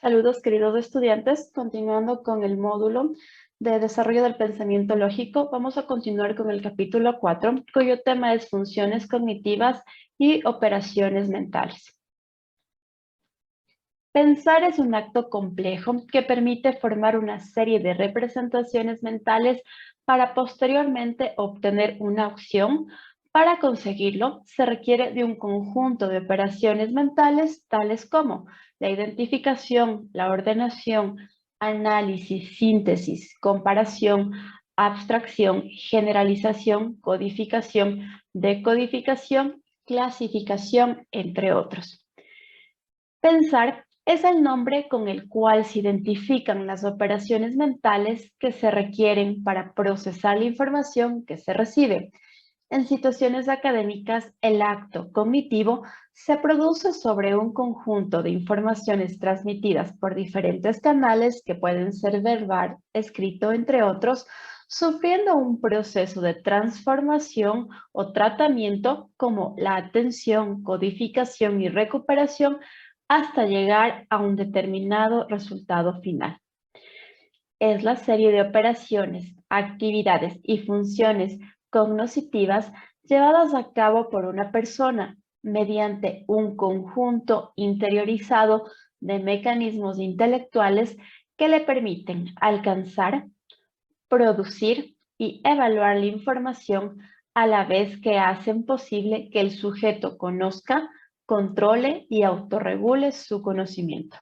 Saludos, queridos estudiantes. Continuando con el módulo de desarrollo del pensamiento lógico, vamos a continuar con el capítulo 4, cuyo tema es funciones cognitivas y operaciones mentales. Pensar es un acto complejo que permite formar una serie de representaciones mentales para posteriormente obtener una opción. Para conseguirlo, se requiere de un conjunto de operaciones mentales tales como la identificación, la ordenación, análisis, síntesis, comparación, abstracción, generalización, codificación, decodificación, clasificación, entre otros. Pensar es el nombre con el cual se identifican las operaciones mentales que se requieren para procesar la información que se recibe. En situaciones académicas, el acto cognitivo se produce sobre un conjunto de informaciones transmitidas por diferentes canales que pueden ser verbal, escrito, entre otros, sufriendo un proceso de transformación o tratamiento como la atención, codificación y recuperación hasta llegar a un determinado resultado final. Es la serie de operaciones, actividades y funciones cognitivas llevadas a cabo por una persona mediante un conjunto interiorizado de mecanismos intelectuales que le permiten alcanzar, producir y evaluar la información a la vez que hacen posible que el sujeto conozca, controle y autorregule su conocimiento.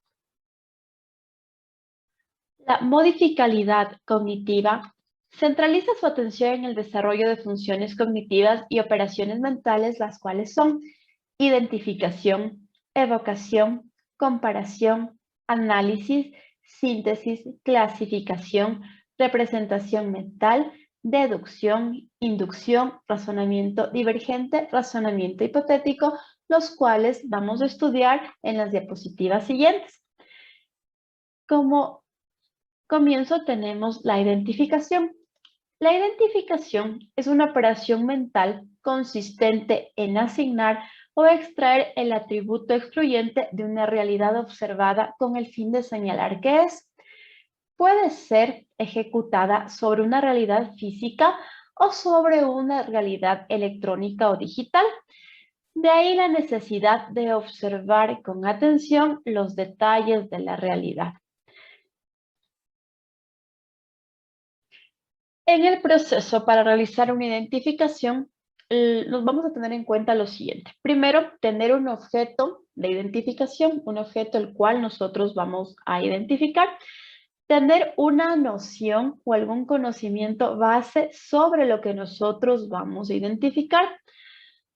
La modificalidad cognitiva centraliza su atención en el desarrollo de funciones cognitivas y operaciones mentales, las cuales son identificación, evocación, comparación, análisis, síntesis, clasificación, representación mental, deducción, inducción, razonamiento divergente, razonamiento hipotético, los cuales vamos a estudiar en las diapositivas siguientes. Como comienzo tenemos la identificación. La identificación es una operación mental consistente en asignar o extraer el atributo excluyente de una realidad observada con el fin de señalar qué es. Puede ser ejecutada sobre una realidad física o sobre una realidad electrónica o digital. De ahí la necesidad de observar con atención los detalles de la realidad. En el proceso para realizar una identificación, nos vamos a tener en cuenta lo siguiente. Primero, tener un objeto de identificación, un objeto el cual nosotros vamos a identificar. Tener una noción o algún conocimiento base sobre lo que nosotros vamos a identificar.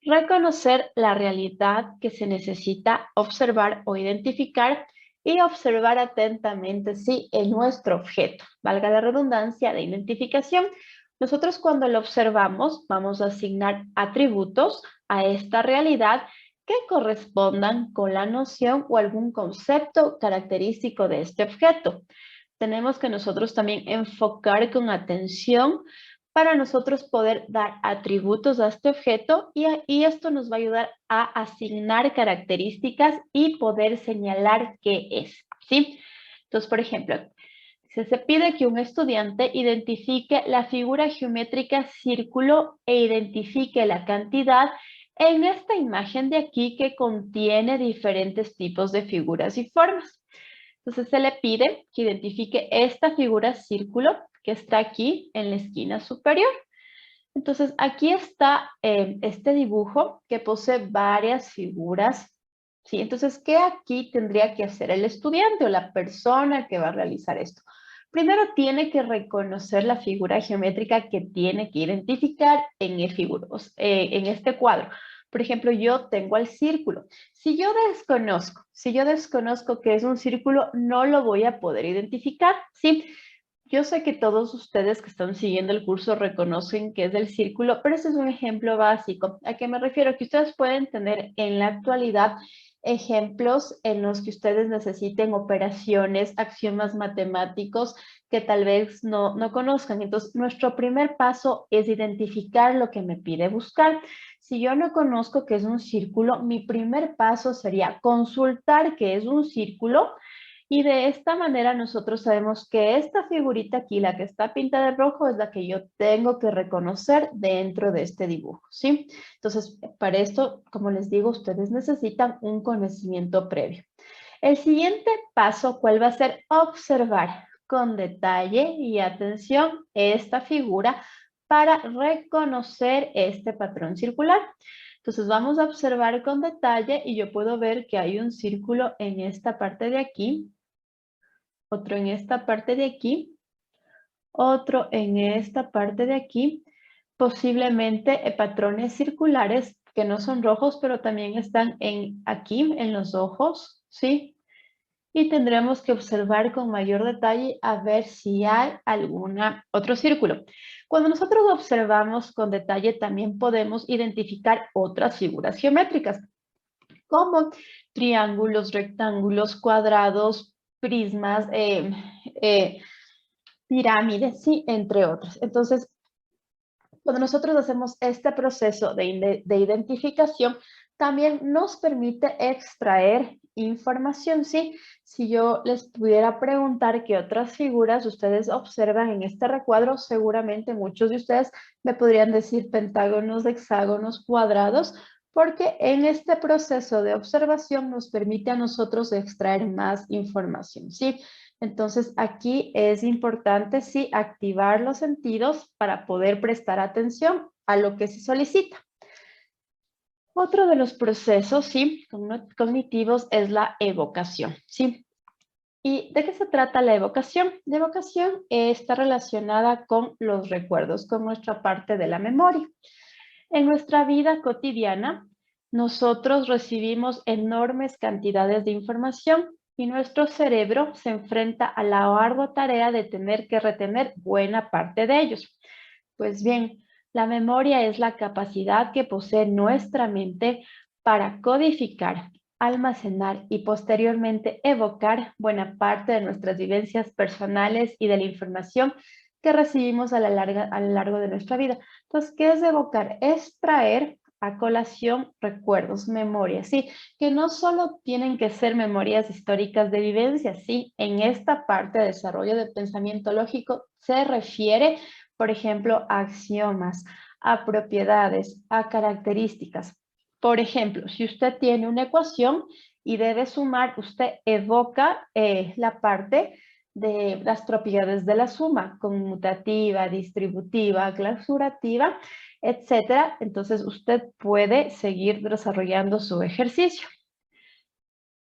Reconocer la realidad que se necesita observar o identificar y observar atentamente si en nuestro objeto, valga la redundancia, de identificación, nosotros cuando lo observamos vamos a asignar atributos a esta realidad que correspondan con la noción o algún concepto característico de este objeto. Tenemos que nosotros también enfocar con atención para nosotros poder dar atributos a este objeto y esto nos va a ayudar a asignar características y poder señalar qué es, ¿sí? Entonces, por ejemplo, se pide que un estudiante identifique la figura geométrica círculo e identifique la cantidad en esta imagen de aquí que contiene diferentes tipos de figuras y formas. Entonces se le pide que identifique esta figura círculo que está aquí en la esquina superior. Entonces aquí está este dibujo que posee varias figuras, ¿sí? Entonces, ¿qué aquí tendría que hacer el estudiante o la persona que va a realizar esto? Primero tiene que reconocer la figura geométrica que tiene que identificar en en este cuadro. Por ejemplo, yo tengo el círculo. Si yo desconozco que es un círculo, no lo voy a poder identificar, ¿sí? Yo sé que todos ustedes que están siguiendo el curso reconocen que es del círculo, pero ese es un ejemplo básico. ¿A qué me refiero? Que ustedes pueden tener en la actualidad ejemplos en los que ustedes necesiten operaciones, axiomas matemáticos que tal vez no conozcan. Entonces, nuestro primer paso es identificar lo que me pide buscar. Si yo no conozco qué es un círculo, mi primer paso sería consultar qué es un círculo Y de esta manera nosotros sabemos que esta figurita aquí, la que está pintada de rojo, es la que yo tengo que reconocer dentro de este dibujo, ¿sí? Entonces, para esto, como les digo, ustedes necesitan un conocimiento previo. El siguiente paso, ¿cuál va a ser? Observar con detalle y atención esta figura para reconocer este patrón circular. Entonces vamos a observar con detalle y yo puedo ver que hay un círculo en esta parte de aquí, otro en esta parte de aquí, otro en esta parte de aquí, posiblemente patrones circulares que no son rojos, pero también están aquí en los ojos, ¿sí? Y tendremos que observar con mayor detalle a ver si hay otro círculo. Cuando nosotros observamos con detalle, también podemos identificar otras figuras geométricas, como triángulos, rectángulos, cuadrados, prismas, pirámides, sí, entre otros. Entonces, cuando nosotros hacemos este proceso de identificación, también nos permite extraer información, ¿sí? Si yo les pudiera preguntar qué otras figuras ustedes observan en este recuadro, seguramente muchos de ustedes me podrían decir pentágonos, hexágonos, cuadrados, porque en este proceso de observación nos permite a nosotros extraer más información, ¿sí? Entonces, aquí es importante, sí, activar los sentidos para poder prestar atención a lo que se solicita. Otro de los procesos, sí, cognitivos es la evocación, sí. ¿Y de qué se trata la evocación? La evocación está relacionada con los recuerdos, con nuestra parte de la memoria. En nuestra vida cotidiana, nosotros recibimos enormes cantidades de información y nuestro cerebro se enfrenta a la ardua tarea de tener que retener buena parte de ellos. Pues bien, la memoria es la capacidad que posee nuestra mente para codificar, almacenar y posteriormente evocar buena parte de nuestras vivencias personales y de la información que recibimos a lo largo de nuestra vida. Entonces, ¿qué es evocar? Es traer a colación recuerdos, memorias, sí, que no solo tienen que ser memorias históricas de vivencias, sí, en esta parte de desarrollo de pensamiento lógico se refiere, por ejemplo, a axiomas, a propiedades, a características. Por ejemplo, si usted tiene una ecuación y debe sumar, usted evoca la parte de las propiedades de la suma, conmutativa, distributiva, clausurativa, etcétera. Entonces, usted puede seguir desarrollando su ejercicio.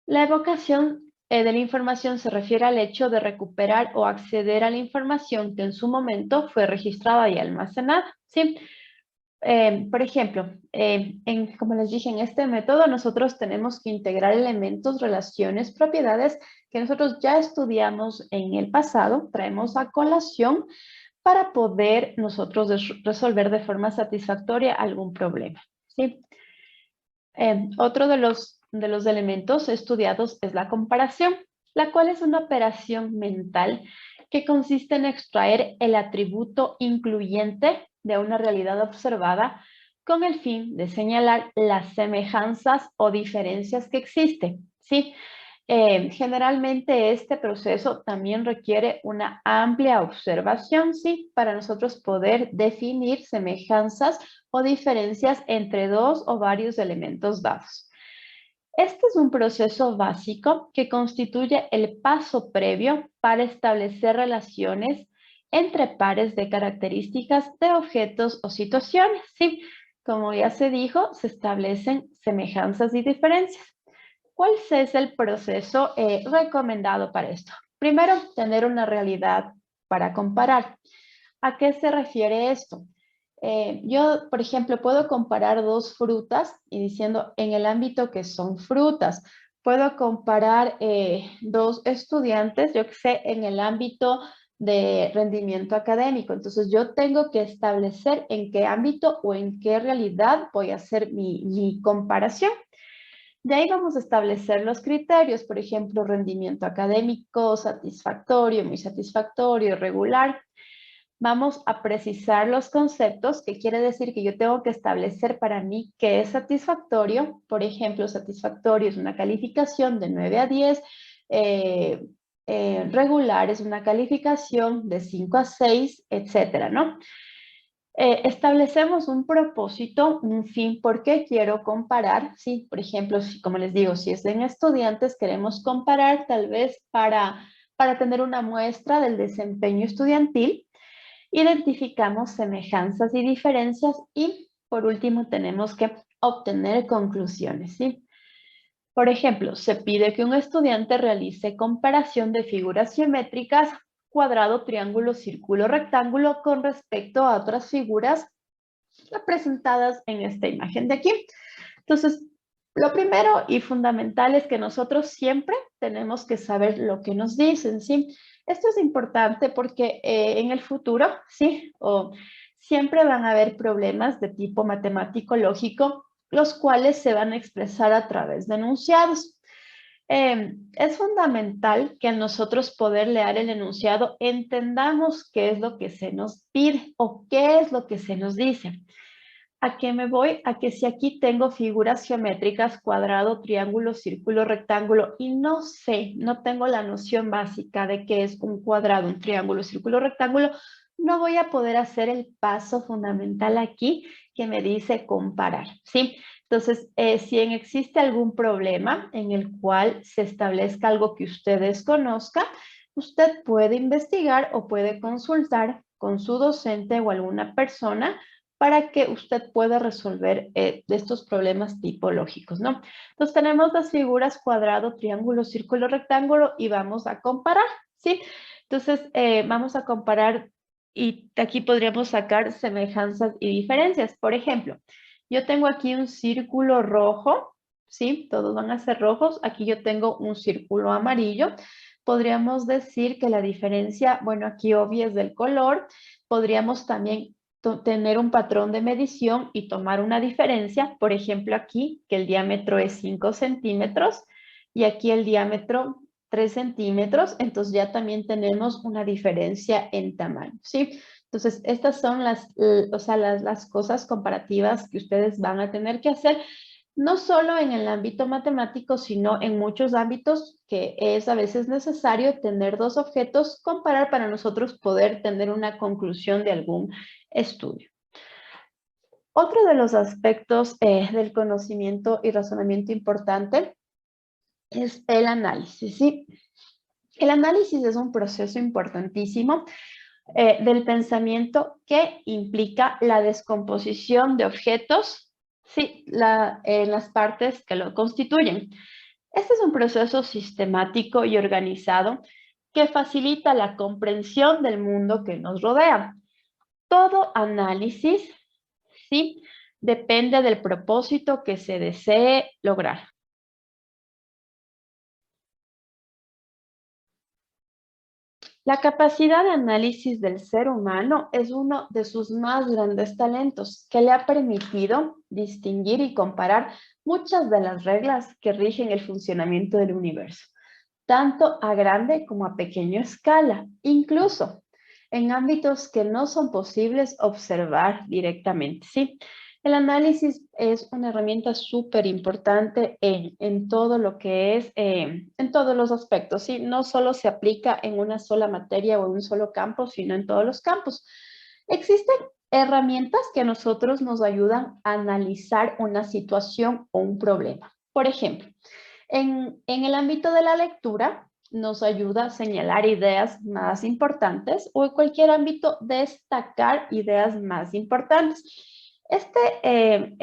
La evocación de la información se refiere al hecho de recuperar o acceder a la información que en su momento fue registrada y almacenada, ¿sí? Por ejemplo, como les dije, en este método nosotros tenemos que integrar elementos, relaciones, propiedades que nosotros ya estudiamos en el pasado, traemos a colación para poder nosotros resolver de forma satisfactoria algún problema, ¿sí? Otro de los elementos estudiados es la comparación, la cual es una operación mental que consiste en extraer el atributo incluyente de una realidad observada con el fin de señalar las semejanzas o diferencias que existen, ¿sí? Generalmente este proceso también requiere una amplia observación, ¿sí? Para nosotros poder definir semejanzas o diferencias entre dos o varios elementos dados. Este es un proceso básico que constituye el paso previo para establecer relaciones entre pares de características de objetos o situaciones, ¿sí? Como ya se dijo, se establecen semejanzas y diferencias. ¿Cuál es el proceso recomendado para esto? Primero, tener una realidad para comparar. ¿A qué se refiere esto? Yo, por ejemplo, puedo comparar dos frutas y diciendo en el ámbito que son frutas. Puedo comparar dos estudiantes, yo que sé, en el ámbito de rendimiento académico. Entonces, yo tengo que establecer en qué ámbito o en qué realidad voy a hacer mi comparación. De ahí vamos a establecer los criterios, por ejemplo, rendimiento académico, satisfactorio, muy satisfactorio, regular. Vamos a precisar los conceptos, que quiere decir que yo tengo que establecer para mí qué es satisfactorio. Por ejemplo, satisfactorio es una calificación de 9 a 10, regular es una calificación de 5 a 6, etcétera, ¿no? Establecemos un propósito, un fin, ¿por qué quiero comparar? Sí, por ejemplo, si, como les digo, si es en estudiantes, queremos comparar tal vez para tener una muestra del desempeño estudiantil, identificamos semejanzas y diferencias y por último tenemos que obtener conclusiones, ¿sí? Por ejemplo, se pide que un estudiante realice comparación de figuras geométricas, cuadrado, triángulo, círculo, rectángulo, con respecto a otras figuras representadas en esta imagen de aquí. Entonces, lo primero y fundamental es que nosotros siempre tenemos que saber lo que nos dicen, ¿sí? Esto es importante porque en el futuro, ¿sí? Siempre van a haber problemas de tipo matemático-lógico, los cuales se van a expresar a través de enunciados. Es fundamental que al nosotros poder leer el enunciado entendamos qué es lo que se nos pide o qué es lo que se nos dice. ¿A qué me voy? A que si aquí tengo figuras geométricas, cuadrado, triángulo, círculo, rectángulo, y no sé, no tengo la noción básica de qué es un cuadrado, un triángulo, círculo, rectángulo, no voy a poder hacer el paso fundamental aquí que me dice comparar, ¿sí? Entonces, si existe algún problema en el cual se establezca algo que usted desconozca, usted puede investigar o puede consultar con su docente o alguna persona para que usted pueda resolver estos problemas tipológicos, ¿no? Entonces tenemos las figuras cuadrado, triángulo, círculo, rectángulo y vamos a comparar, ¿sí? Entonces vamos a comparar y aquí podríamos sacar semejanzas y diferencias. Por ejemplo, yo tengo aquí un círculo rojo, ¿sí? Todos van a ser rojos. Aquí yo tengo un círculo amarillo. Podríamos decir que la diferencia, bueno, aquí obvio es del color. Podríamos también tener un patrón de medición y tomar una diferencia. Por ejemplo, aquí que el diámetro es 5 centímetros y aquí el diámetro 3 centímetros. Entonces ya también tenemos una diferencia en tamaño, ¿sí? Entonces, estas son las cosas comparativas que ustedes van a tener que hacer, no solo en el ámbito matemático, sino en muchos ámbitos que es a veces necesario tener dos objetos, comparar para nosotros poder tener una conclusión de algún estudio. Otro de los aspectos del conocimiento y razonamiento importante es el análisis, ¿sí? El análisis es un proceso importantísimo del pensamiento que implica la descomposición de objetos, sí, en las partes que lo constituyen. Este es un proceso sistemático y organizado que facilita la comprensión del mundo que nos rodea. Todo análisis, sí, depende del propósito que se desee lograr. La capacidad de análisis del ser humano es uno de sus más grandes talentos, que le ha permitido distinguir y comparar muchas de las reglas que rigen el funcionamiento del universo, tanto a grande como a pequeña escala, incluso en ámbitos que no son posibles observar directamente, ¿sí? El análisis es una herramienta súper importante en todo lo que es, en todos los aspectos, ¿sí? No solo se aplica en una sola materia o en un solo campo, sino en todos los campos. Existen herramientas que a nosotros nos ayudan a analizar una situación o un problema. Por ejemplo, en el ámbito de la lectura, nos ayuda a señalar ideas más importantes o en cualquier ámbito destacar ideas más importantes. Este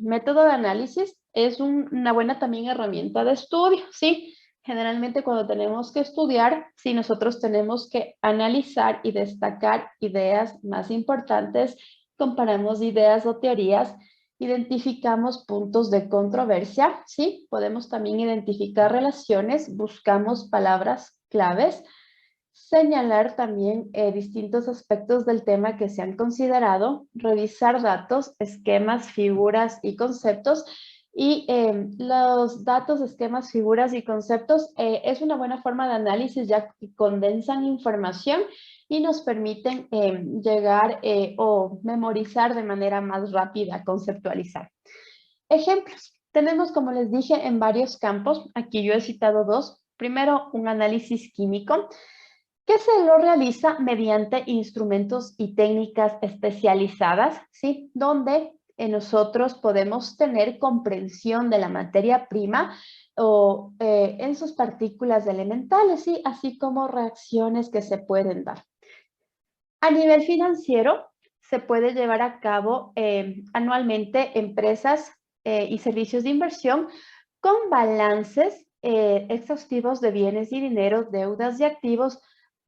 método de análisis es una buena también herramienta de estudio, ¿sí? Generalmente cuando tenemos que estudiar, sí, nosotros tenemos que analizar y destacar ideas más importantes, comparamos ideas o teorías, identificamos puntos de controversia, ¿sí? Podemos también identificar relaciones, buscamos palabras claves, señalar también distintos aspectos del tema que se han considerado, revisar datos, esquemas, figuras y conceptos. Y los datos, esquemas, figuras y conceptos es una buena forma de análisis ya que condensan información y nos permiten llegar o memorizar de manera más rápida, conceptualizar. Ejemplos. Tenemos, como les dije, en varios campos. Aquí yo he citado dos. Primero, un análisis químico que se lo realiza mediante instrumentos y técnicas especializadas, ¿sí? Donde nosotros podemos tener comprensión de la materia prima o en sus partículas elementales, ¿sí? Así como reacciones que se pueden dar. A nivel financiero, se puede llevar a cabo anualmente empresas y servicios de inversión con balances exhaustivos de bienes y dinero, deudas y activos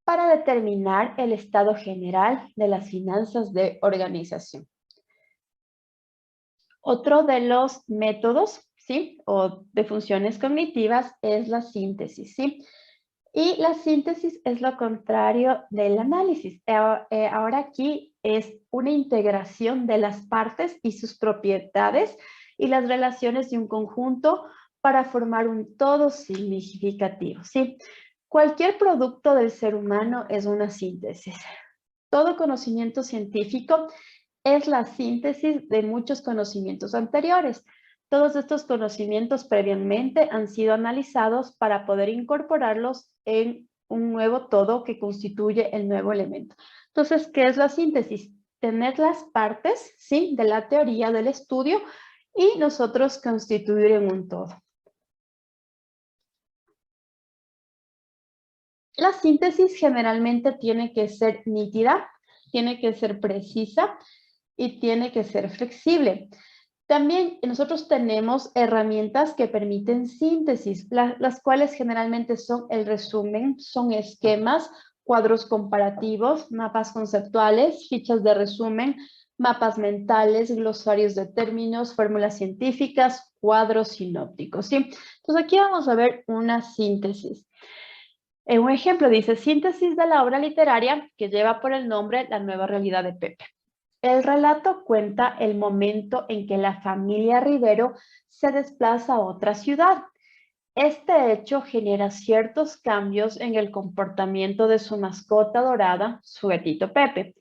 para determinar el estado general de las finanzas de organización. Otro de los métodos, ¿sí? O de funciones cognitivas es la síntesis, ¿sí? Y la síntesis es lo contrario del análisis. Ahora aquí es una integración de las partes y sus propiedades y las relaciones de un conjunto para formar un todo significativo, ¿sí? Cualquier producto del ser humano es una síntesis. Todo conocimiento científico es la síntesis de muchos conocimientos anteriores. Todos estos conocimientos previamente han sido analizados para poder incorporarlos en un nuevo todo que constituye el nuevo elemento. Entonces, ¿qué es la síntesis? Tener las partes, ¿sí?, de la teoría del estudio y nosotros constituir en un todo. La síntesis generalmente tiene que ser nítida, tiene que ser precisa y tiene que ser flexible. También nosotros tenemos herramientas que permiten síntesis, las cuales generalmente son el resumen, son esquemas, cuadros comparativos, mapas conceptuales, fichas de resumen, mapas mentales, glosarios de términos, fórmulas científicas, cuadros sinópticos, ¿sí? Entonces aquí vamos a ver una síntesis. Un ejemplo dice, síntesis de la obra literaria que lleva por el nombre La nueva realidad de Pepe. El relato cuenta el momento en que la familia Rivero se desplaza a otra ciudad. Este hecho genera ciertos cambios en el comportamiento de su mascota dorada, su gatito Pepe,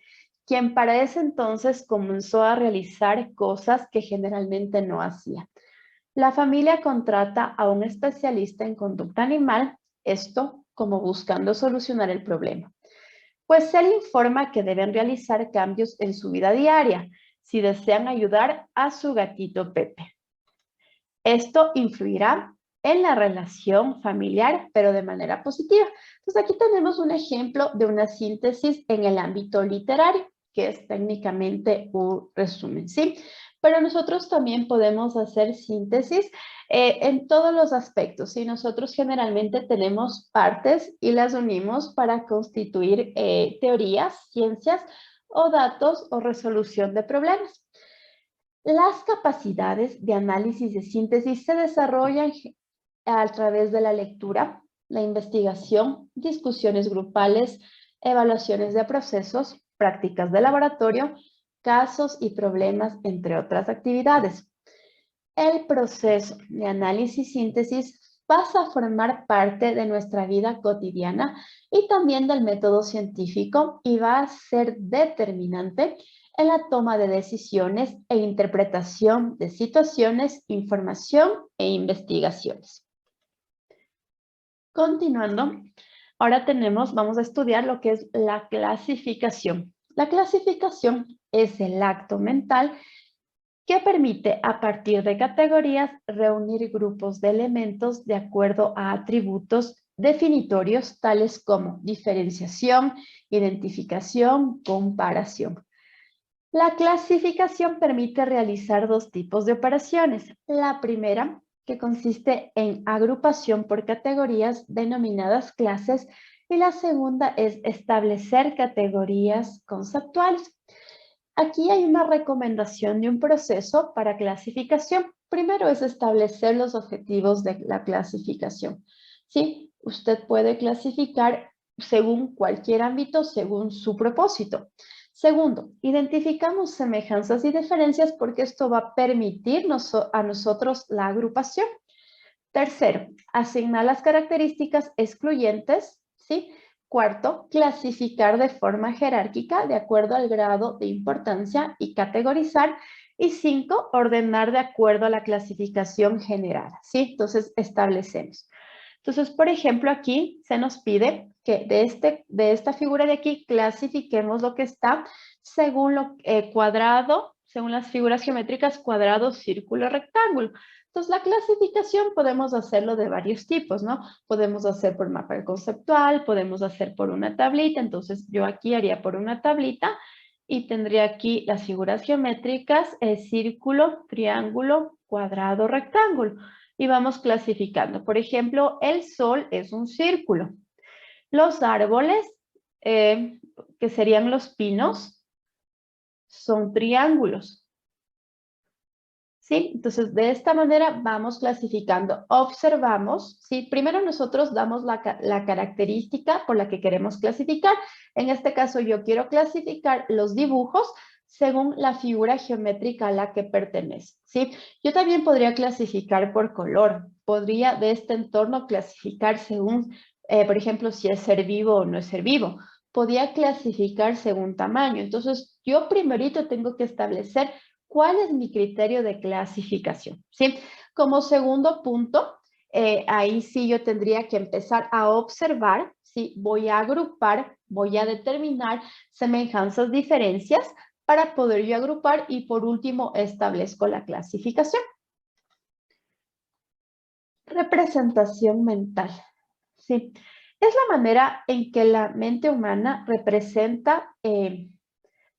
quien para ese entonces comenzó a realizar cosas que generalmente no hacía. La familia contrata a un especialista en conducta animal, esto como buscando solucionar el problema. Pues se le informa que deben realizar cambios en su vida diaria si desean ayudar a su gatito Pepe. Esto influirá en la relación familiar, pero de manera positiva. Entonces aquí tenemos un ejemplo de una síntesis en el ámbito literario, que es técnicamente un resumen, ¿sí? Pero nosotros también podemos hacer síntesis en todos los aspectos, ¿sí? Nosotros generalmente tenemos partes y las unimos para constituir teorías, ciencias o datos o resolución de problemas. Las capacidades de análisis de síntesis se desarrollan a través de la lectura, la investigación, discusiones grupales, evaluaciones de procesos, prácticas de laboratorio, casos y problemas, entre otras actividades. El proceso de análisis-síntesis pasa a formar parte de nuestra vida cotidiana y también del método científico y va a ser determinante en la toma de decisiones e interpretación de situaciones, información e investigaciones. Continuando, ahora vamos a estudiar lo que es la clasificación. La clasificación es el acto mental que permite a partir de categorías reunir grupos de elementos de acuerdo a atributos definitorios tales como diferenciación, identificación, comparación. La clasificación permite realizar dos tipos de operaciones. La primera, que consiste en agrupación por categorías denominadas clases, y la segunda es establecer categorías conceptuales. Aquí hay una recomendación de un proceso para clasificación. Primero es establecer los objetivos de la clasificación. ¿Sí? Usted puede clasificar según cualquier ámbito, según su propósito. Segundo, identificamos semejanzas y diferencias porque esto va a permitirnos a nosotros la agrupación. Tercero, asignar las características excluyentes, ¿sí? Cuarto, clasificar de forma jerárquica de acuerdo al grado de importancia y categorizar. Y 5, ordenar de acuerdo a la clasificación generada, ¿sí? Entonces, establecemos. Entonces, por ejemplo, aquí se nos pide que de esta figura de aquí clasifiquemos lo que está según lo cuadrado, según las figuras geométricas cuadrado, círculo, rectángulo. Entonces, la clasificación podemos hacerlo de varios tipos, ¿no? Podemos hacer por mapa conceptual, podemos hacer por una tablita. Entonces, yo aquí haría por una tablita y tendría aquí las figuras geométricas, círculo, triángulo, cuadrado, rectángulo. Y vamos clasificando. Por ejemplo, el sol es un círculo. Los árboles, que serían los pinos, son triángulos. ¿Sí? Entonces, de esta manera vamos clasificando. Observamos, ¿sí? Primero nosotros damos la característica por la que queremos clasificar. En este caso, yo quiero clasificar los dibujos según la figura geométrica a la que pertenece, ¿sí? Yo también podría clasificar por color. Podría de este entorno clasificar según, por ejemplo, si es ser vivo o no es ser vivo. Podría clasificar según tamaño. Entonces, yo primerito tengo que establecer ¿cuál es mi criterio de clasificación? ¿Sí? Como segundo punto, ahí sí yo tendría que empezar a observar, ¿sí? Voy a agrupar, voy a determinar semejanzas, diferencias para poder yo agrupar y por último establezco la clasificación. Representación mental. Sí. Es la manera en que la mente humana representa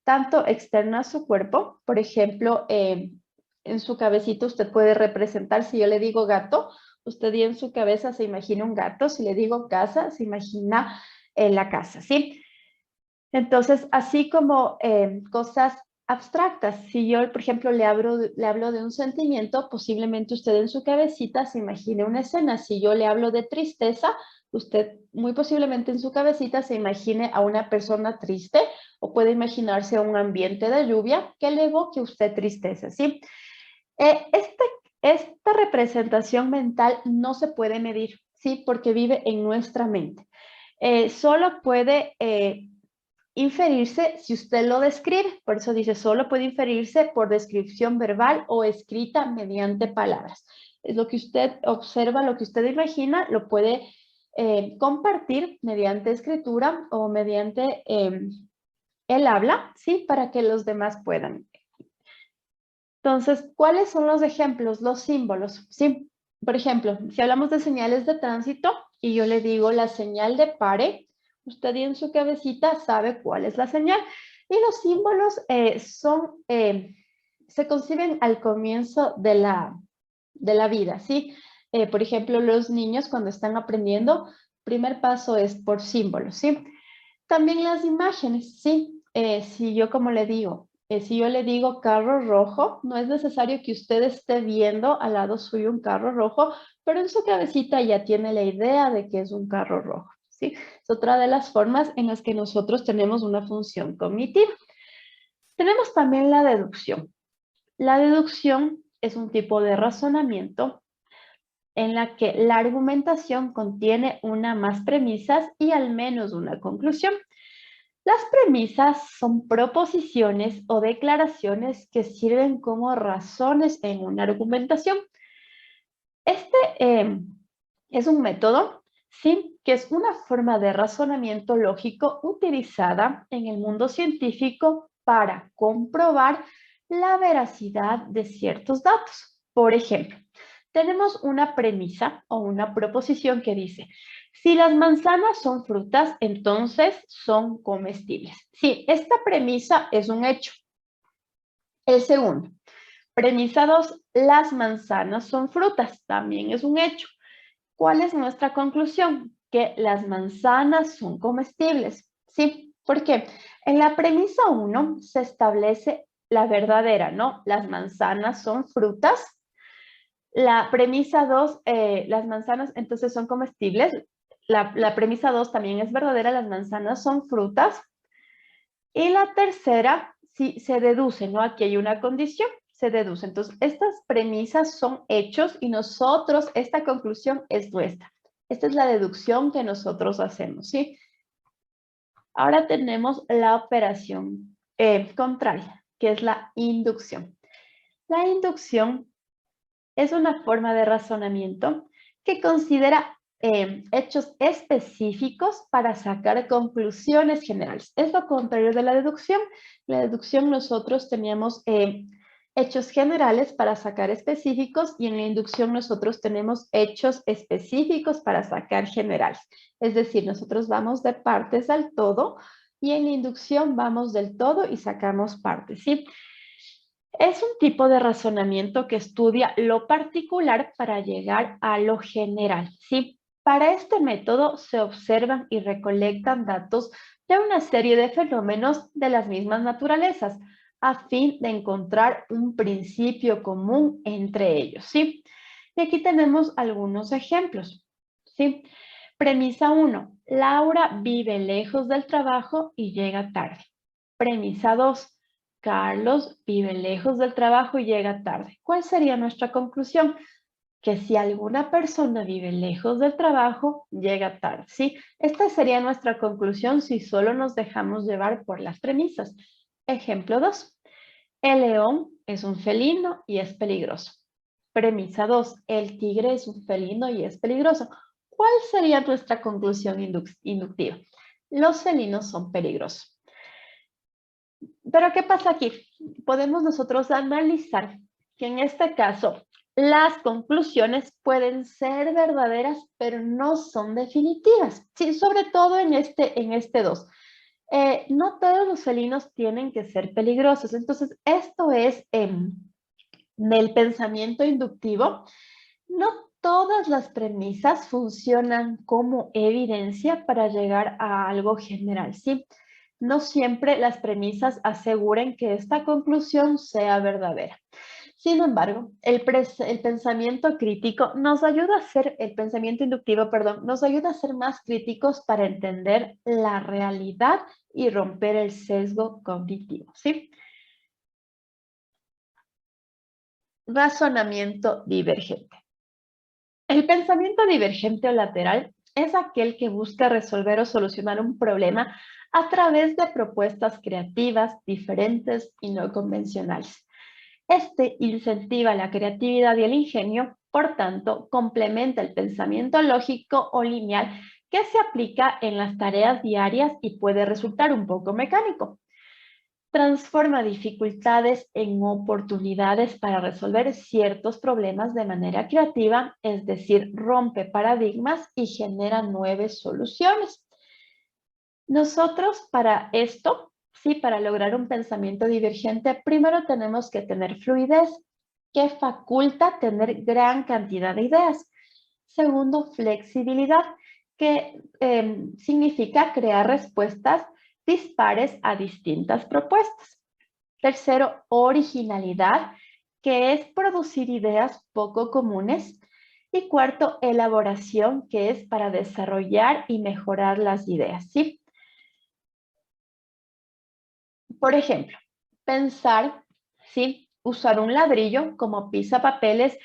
tanto externa a su cuerpo, por ejemplo, en su cabecita usted puede representar, si yo le digo gato, usted y en su cabeza se imagina un gato, si le digo casa, se imagina la casa, ¿sí? Entonces, así como cosas abstractas, si yo, por ejemplo, le hablo de un sentimiento, posiblemente usted en su cabecita se imagine una escena. Si yo le hablo de tristeza, usted muy posiblemente en su cabecita se imagine a una persona triste o puede imaginarse un ambiente de lluvia que le evoque usted tristeza, ¿sí? Esta representación mental no se puede medir, ¿sí? Porque vive en nuestra mente. Solo puede inferirse si usted lo describe, por eso dice, solo puede inferirse por descripción verbal o escrita mediante palabras. Es lo que usted observa, lo que usted imagina, lo puede compartir mediante escritura o mediante el habla, ¿sí? Para que los demás puedan. Entonces, ¿cuáles son los ejemplos? Los símbolos, ¿sí? Por ejemplo, si hablamos de señales de tránsito y yo le digo la señal de pare, usted en su cabecita sabe cuál es la señal. Y los símbolos se conciben al comienzo de la vida, ¿sí? Por ejemplo, los niños cuando están aprendiendo, primer paso es por símbolos, ¿sí? También las imágenes, ¿sí? Si yo como le digo, si yo le digo carro rojo, no es necesario que usted esté viendo al lado suyo un carro rojo, pero en su cabecita ya tiene la idea de que es un carro rojo, ¿sí? Es otra de las formas en las que nosotros tenemos una función cognitiva. Tenemos también la deducción. La deducción es un tipo de razonamiento en la que la argumentación contiene una más premisas y al menos una conclusión. Las premisas son proposiciones o declaraciones que sirven como razones en una argumentación. Este es un método, ¿sí? Que es una forma de razonamiento lógico utilizada en el mundo científico para comprobar la veracidad de ciertos datos. Por ejemplo, tenemos una premisa o una proposición que dice, si las manzanas son frutas, entonces son comestibles. Sí, esta premisa es un hecho. El segundo, premisa 2, las manzanas son frutas, también es un hecho. ¿Cuál es nuestra conclusión? Que las manzanas son comestibles. ¿Sí? ¿Por qué? En la premisa 1 se establece la verdadera, ¿no? Las manzanas son frutas. La premisa 2, las manzanas entonces son comestibles. La premisa 2 también es verdadera, las manzanas son frutas. Y la tercera, sí, se deduce, ¿no? Aquí hay una condición, se deduce. Entonces, estas premisas son hechos y nosotros, esta conclusión es nuestra. Esta es la deducción que nosotros hacemos, ¿sí? Ahora tenemos la operación contraria, que es la inducción. La inducción es una forma de razonamiento que considera hechos específicos para sacar conclusiones generales. Es lo contrario de la deducción. La deducción nosotros teníamos hechos generales para sacar específicos y en la inducción nosotros tenemos hechos específicos para sacar generales. Es decir, nosotros vamos de partes al todo y en la inducción vamos del todo y sacamos partes, ¿sí? Es un tipo de razonamiento que estudia lo particular para llegar a lo general, ¿sí? Para este método se observan y recolectan datos de una serie de fenómenos de las mismas naturalezas, a fin de encontrar un principio común entre ellos, ¿sí? Y aquí tenemos algunos ejemplos, ¿sí? Premisa 1. Laura vive lejos del trabajo y llega tarde. Premisa 2. Carlos vive lejos del trabajo y llega tarde. ¿Cuál sería nuestra conclusión? Que si alguna persona vive lejos del trabajo, llega tarde, ¿sí? Esta sería nuestra conclusión si solo nos dejamos llevar por las premisas. Ejemplo 2. El león es un felino y es peligroso. Premisa 2. El tigre es un felino y es peligroso. ¿Cuál sería nuestra conclusión inductiva? Los felinos son peligrosos. Pero ¿qué pasa aquí? Podemos nosotros analizar que en este caso las conclusiones pueden ser verdaderas, pero no son definitivas. Sí, sobre todo en este 2. No todos los felinos tienen que ser peligrosos. Entonces, esto es del pensamiento inductivo. No todas las premisas funcionan como evidencia para llegar a algo general, ¿sí? No siempre las premisas aseguran que esta conclusión sea verdadera. Sin embargo, el pensamiento crítico nos ayuda a ser, el pensamiento inductivo, perdón, nos ayuda a ser más críticos para entender la realidad y romper el sesgo cognitivo, ¿sí? Razonamiento divergente. El pensamiento divergente o lateral es aquel que busca resolver o solucionar un problema a través de propuestas creativas, diferentes y no convencionales. Este incentiva la creatividad y el ingenio, por tanto, complementa el pensamiento lógico o lineal que se aplica en las tareas diarias y puede resultar un poco mecánico. Transforma dificultades en oportunidades para resolver ciertos problemas de manera creativa, es decir, rompe paradigmas y genera nuevas soluciones. Nosotros para esto, sí, para lograr un pensamiento divergente, primero tenemos que tener fluidez, que faculta tener gran cantidad de ideas. Segundo, flexibilidad, que significa crear respuestas dispares a distintas propuestas. Tercero, originalidad, que es producir ideas poco comunes. Y cuarto, elaboración, que es para desarrollar y mejorar las ideas, ¿sí? Por ejemplo, pensar, ¿sí? Usar un ladrillo como pisapapeles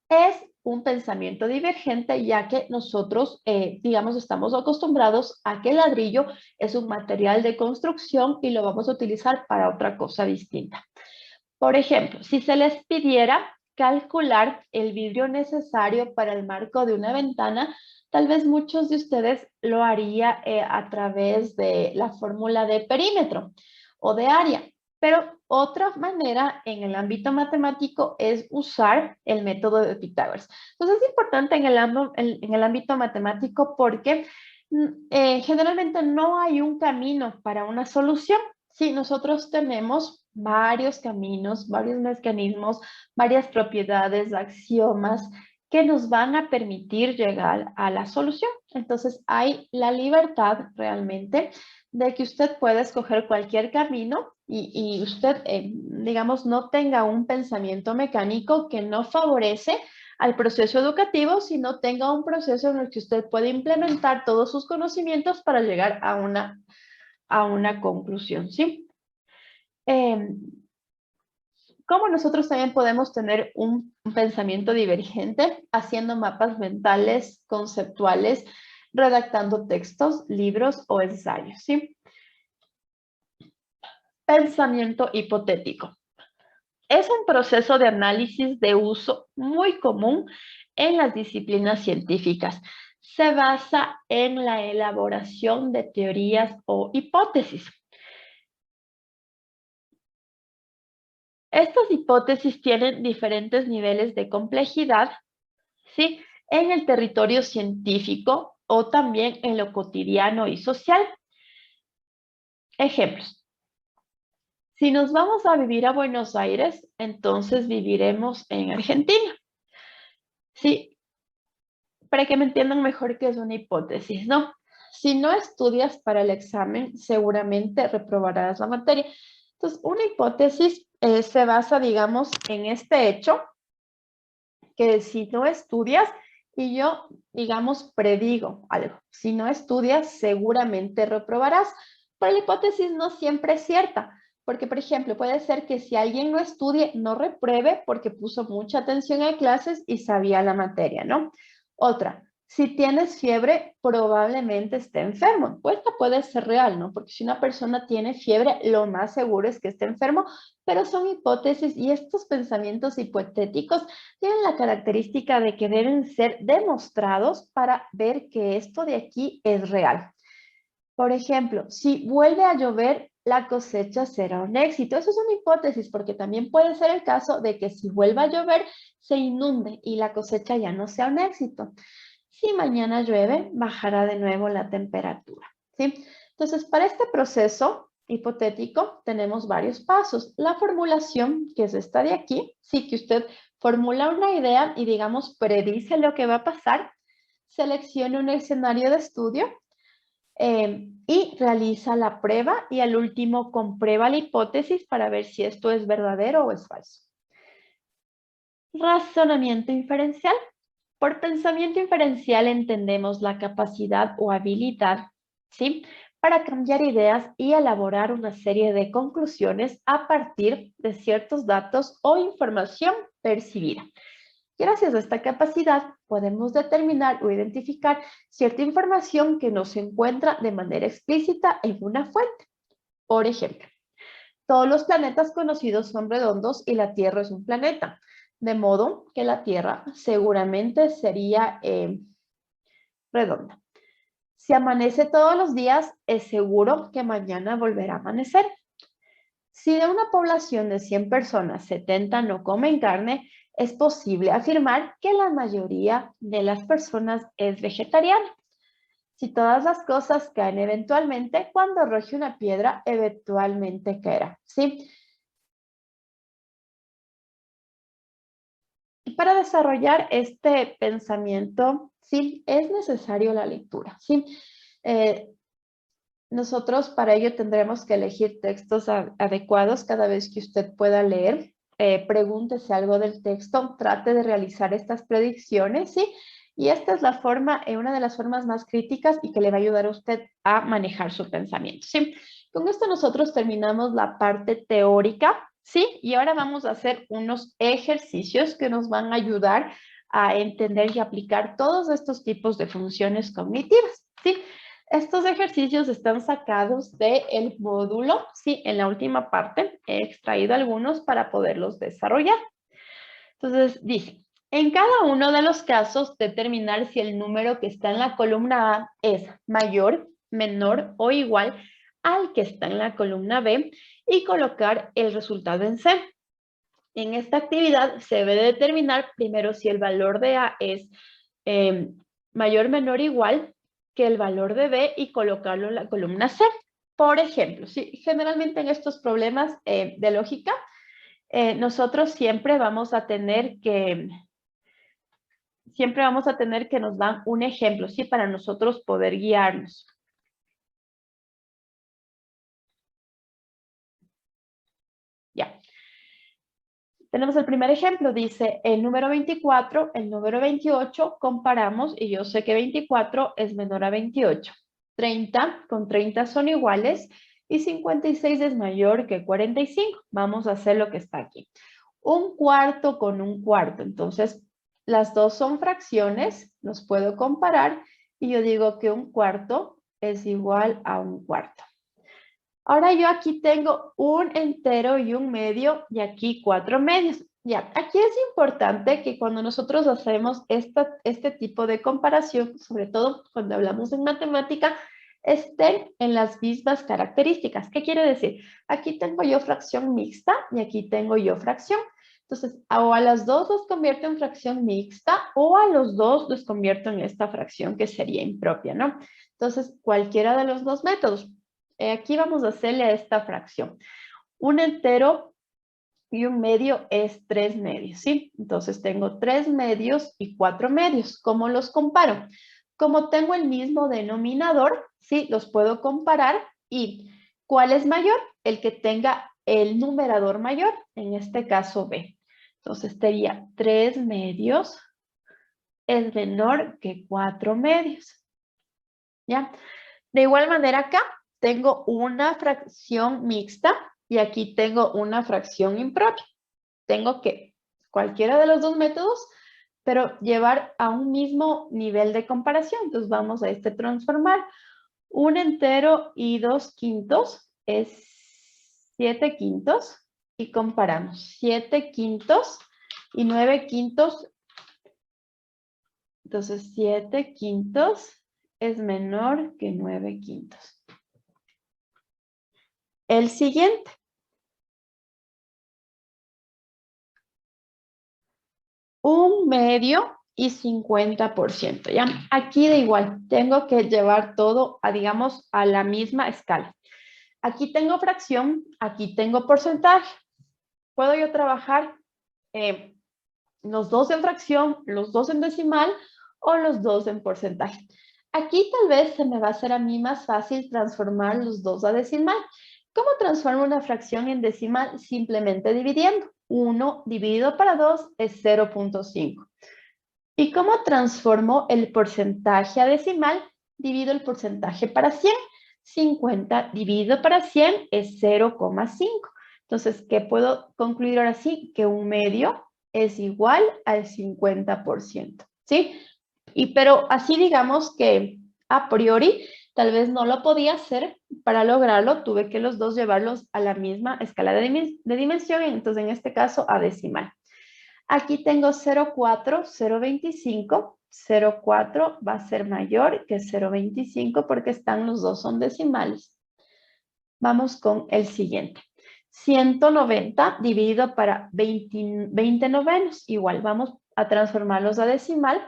es un pensamiento divergente, ya que nosotros, digamos, estamos acostumbrados a que el ladrillo es un material de construcción y lo vamos a utilizar para otra cosa distinta. Por ejemplo, si se les pidiera calcular el vidrio necesario para el marco de una ventana, tal vez muchos de ustedes lo haría a través de la fórmula de perímetro o de área. Pero otra manera en el ámbito matemático es usar el método de Pitágoras. Entonces es importante en el ámbito matemático porque generalmente no hay un camino para una solución. Sí, nosotros tenemos varios caminos, varios mecanismos, varias propiedades, axiomas que nos van a permitir llegar a la solución. Entonces hay la libertad realmente de que usted pueda escoger cualquier camino y usted, digamos, no tenga un pensamiento mecánico que no favorece al proceso educativo, sino tenga un proceso en el que usted puede implementar todos sus conocimientos para llegar a una conclusión, ¿sí? ¿Cómo nosotros también podemos tener un pensamiento divergente? Haciendo mapas mentales, conceptuales, redactando textos, libros o ensayos, ¿sí? Pensamiento hipotético. Es un proceso de análisis de uso muy común en las disciplinas científicas. se basa en la elaboración de teorías o hipótesis. Estas hipótesis tienen diferentes niveles de complejidad, ¿sí? En el territorio científico o también en lo cotidiano y social. Ejemplos. Si nos vamos a vivir a Buenos Aires, entonces viviremos en Argentina. Sí, para que me entiendan mejor qué es una hipótesis, ¿no? Si no estudias para el examen, seguramente reprobarás la materia. Entonces, una hipótesis se basa, digamos, en este hecho, que si no estudias, y yo, digamos, predigo algo. Si no estudias, seguramente reprobarás. Pero la hipótesis no siempre es cierta. Porque, por ejemplo, puede ser que si alguien no estudie, no repruebe porque puso mucha atención en clases y sabía la materia, ¿no? Otra, si tienes fiebre, probablemente esté enfermo. Pues esta puede ser real, ¿no? Porque si una persona tiene fiebre, lo más seguro es que esté enfermo, pero son hipótesis y estos pensamientos hipotéticos tienen la característica de que deben ser demostrados para ver que esto de aquí es real. Por ejemplo, si vuelve a llover, la cosecha será un éxito. Eso es una hipótesis porque también puede ser el caso de que si vuelva a llover, se inunde y la cosecha ya no sea un éxito. Si mañana llueve, bajará de nuevo la temperatura, ¿sí? Entonces, para este proceso hipotético tenemos varios pasos. La formulación, que es esta de aquí, sí que usted formula una idea y digamos predice lo que va a pasar, selecciona un escenario de estudio y realiza la prueba y al último comprueba la hipótesis para ver si esto es verdadero o es falso. Razonamiento inferencial. Por pensamiento inferencial entendemos la capacidad o habilidad, ¿sí?, para cambiar ideas y elaborar una serie de conclusiones a partir de ciertos datos o información percibida. Gracias a esta capacidad podemos determinar o identificar cierta información que no se encuentra de manera explícita en una fuente. Por ejemplo, todos los planetas conocidos son redondos y la Tierra es un planeta, de modo que la Tierra seguramente sería redonda. Si amanece todos los días, es seguro que mañana volverá a amanecer. Si de una población de 100 personas, 70 no comen carne, es posible afirmar que la mayoría de las personas es vegetariana. Si todas las cosas caen eventualmente, cuando arroje una piedra, eventualmente caerá, ¿sí? Y para desarrollar este pensamiento, sí, es necesario la lectura, ¿sí? Nosotros para ello tendremos que elegir textos adecuados cada vez que usted pueda leer. Pregúntese algo del texto, trate de realizar estas predicciones, ¿sí? Y esta es la forma, una de las formas más críticas y que le va a ayudar a usted a manejar su pensamiento, ¿sí? Con esto nosotros terminamos la parte teórica, ¿sí? Y ahora vamos a hacer unos ejercicios que nos van a ayudar a entender y aplicar todos estos tipos de funciones cognitivas, ¿sí? Estos ejercicios están sacados del módulo, sí, en la última parte he extraído algunos para poderlos desarrollar. Entonces, dice, en cada uno de los casos, determinar si el número que está en la columna A es mayor, menor o igual al que está en la columna B y colocar el resultado en C. En esta actividad se debe determinar primero si el valor de A es mayor, menor o igual que el valor de B y colocarlo en la columna C. Por ejemplo, si generalmente en estos problemas de lógica, nosotros siempre vamos a tener que nos dan un ejemplo, ¿sí? Para nosotros poder guiarnos. Ya. Tenemos el primer ejemplo, dice el número 24, el número 28, comparamos y yo sé que 24 es menor a 28. 30 con 30 son iguales y 56 es mayor que 45. Vamos a hacer lo que está aquí. Un cuarto con un cuarto. Entonces, las dos son fracciones, los puedo comparar y yo digo que un cuarto es igual a un cuarto. Ahora yo aquí tengo un entero y un medio y aquí 4 medios. Ya, aquí es importante que cuando nosotros hacemos este tipo de comparación, sobre todo cuando hablamos en matemática, estén en las mismas características. ¿Qué quiere decir? Aquí tengo yo fracción mixta y aquí tengo yo fracción. Entonces, o a las dos los convierto en fracción mixta o a los dos los convierto en esta fracción que sería impropia, ¿no? Entonces, cualquiera de los dos métodos. Aquí vamos a hacerle a esta fracción. Un entero y un medio es 3 medios, ¿sí? Entonces tengo 3 medios y 4 medios. ¿Cómo los comparo? Como tengo el mismo denominador, ¿sí? Los puedo comparar y ¿cuál es mayor? El que tenga el numerador mayor, en este caso B. Entonces sería 3 medios es menor que 4 medios, ¿ya? De igual manera acá tengo una fracción mixta y aquí tengo una fracción impropia. Tengo que cualquiera de los dos métodos, pero llevar a un mismo nivel de comparación. Entonces vamos a transformar. Un entero y 2 quintos es 7 quintos y comparamos 7 quintos y 9 quintos. Entonces 7 quintos es menor que 9 quintos. El siguiente. Un medio y 50%, ¿ya? Aquí de igual, tengo que llevar todo a, digamos, a la misma escala. Aquí tengo fracción, aquí tengo porcentaje. Puedo yo trabajar los dos en fracción, los dos en decimal o los dos en porcentaje. Aquí tal vez se me va a hacer a mí más fácil transformar los dos a decimal. ¿Cómo transformo una fracción en decimal? Simplemente dividiendo. 1 dividido para 2 es 0.5. ¿Y cómo transformo el porcentaje a decimal? Divido el porcentaje para 100. 50 dividido para 100 es 0,5. Entonces, ¿qué puedo concluir ahora sí? Que un medio es igual al 50%. ¿Sí? Pero así digamos que a priori tal vez no lo podía hacer. Para lograrlo tuve que los dos llevarlos a la misma escala de dimensión, entonces en este caso a decimal. Aquí tengo 0,4, 0,25. 0,4 va a ser mayor que 0,25 porque están los dos son decimales. Vamos con el siguiente. 190 dividido para 20 novenos. Igual vamos a transformarlos a decimal.